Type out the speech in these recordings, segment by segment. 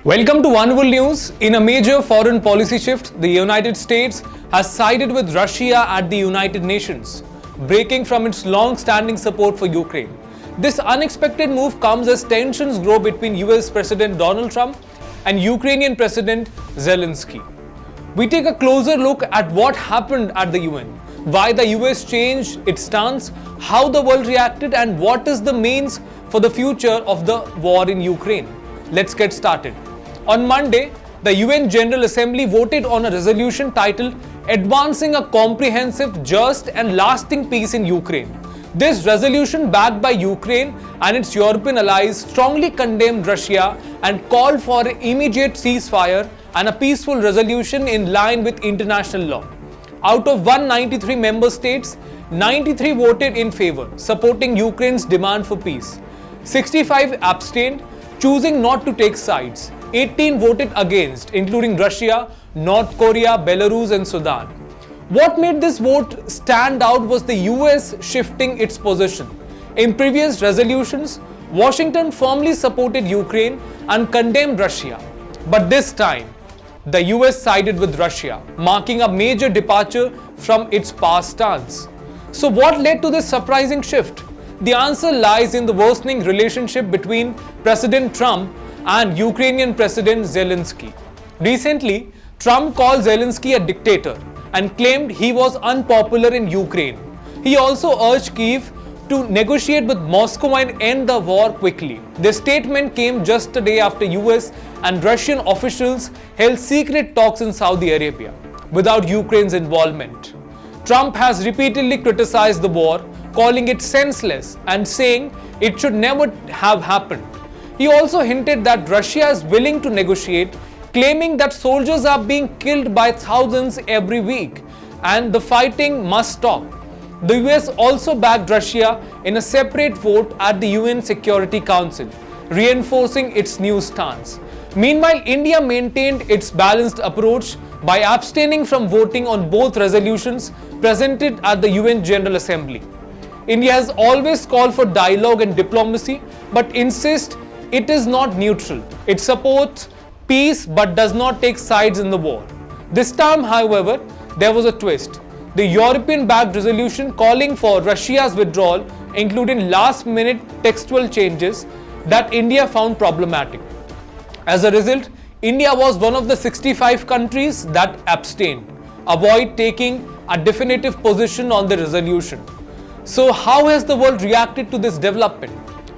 Welcome to One World News. In a major foreign policy shift, the United States has sided with Russia at the United Nations, breaking from its long-standing support for Ukraine. This unexpected move comes as tensions grow between US President Donald Trump and Ukrainian President Zelensky. We take a closer look at what happened at the UN, why the US changed its stance, how the world reacted, and what is the means for the future of the war in Ukraine. Let's get started. On Monday, the UN General Assembly voted on a resolution titled Advancing a Comprehensive, Just and Lasting Peace in Ukraine. This resolution, backed by Ukraine and its European allies, strongly condemned Russia and called for an immediate ceasefire and a peaceful resolution in line with international law. Out of 193 member states, 93 voted in favor, supporting Ukraine's demand for peace. 65 abstained, choosing not to take sides. 18 voted against, including Russia, North Korea, Belarus, and Sudan. What made this vote stand out was the US shifting its position. In previous resolutions, Washington firmly supported Ukraine and condemned Russia. But this time, the US sided with Russia, marking a major departure from its past stance. So what led to this surprising shift? The answer lies in the worsening relationship between President Trump and Ukrainian President Zelensky. Recently, Trump called Zelensky a dictator and claimed he was unpopular in Ukraine. He also urged Kyiv to negotiate with Moscow and end the war quickly. This statement came just a day after US and Russian officials held secret talks in Saudi Arabia without Ukraine's involvement. Trump has repeatedly criticized the war, calling it senseless and saying it should never have happened. He also hinted that Russia is willing to negotiate, claiming that soldiers are being killed by thousands every week and the fighting must stop. The US also backed Russia in a separate vote at the UN Security Council, reinforcing its new stance. Meanwhile, India maintained its balanced approach by abstaining from voting on both resolutions presented at the UN General Assembly. India has always called for dialogue and diplomacy, but insists it is not neutral. It supports peace but does not take sides in the war. This time, however, there was a twist. The European-backed resolution calling for Russia's withdrawal included last-minute textual changes that India found problematic. As a result, India was one of the 65 countries that abstained, avoid taking a definitive position on the resolution. So how has the world reacted to this development?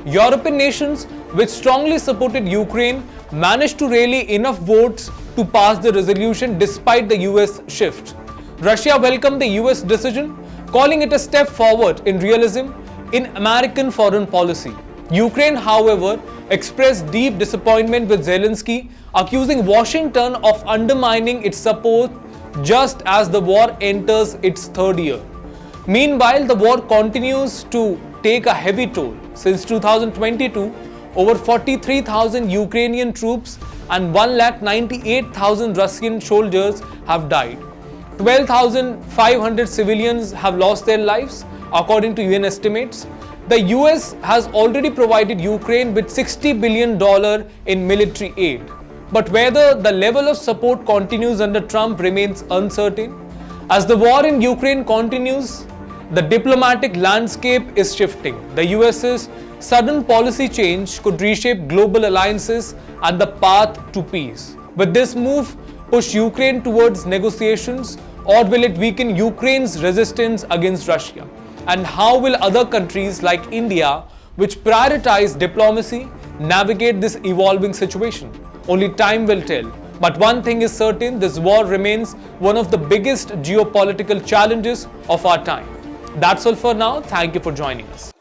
European nations, which strongly supported Ukraine, managed to rally enough votes to pass the resolution despite the US shift. Russia welcomed the US decision, calling it a step forward in realism in American foreign policy. Ukraine, however, expressed deep disappointment with Zelensky, accusing Washington of undermining its support just as the war enters its third year. Meanwhile, the war continues to take a heavy toll. Since 2022, over 43,000 Ukrainian troops and 198,000 Russian soldiers have died. 12,500 civilians have lost their lives, according to UN estimates. The US has already provided Ukraine with $60 billion in military aid. But whether the level of support continues under Trump remains uncertain. As the war in Ukraine continues, the diplomatic landscape is shifting. The US's sudden policy change could reshape global alliances and the path to peace. Will this move push Ukraine towards negotiations, or will it weaken Ukraine's resistance against Russia? And how will other countries like India, which prioritize diplomacy, navigate this evolving situation? Only time will tell. But one thing is certain, this war remains one of the biggest geopolitical challenges of our time. That's all for now. Thank you for joining us.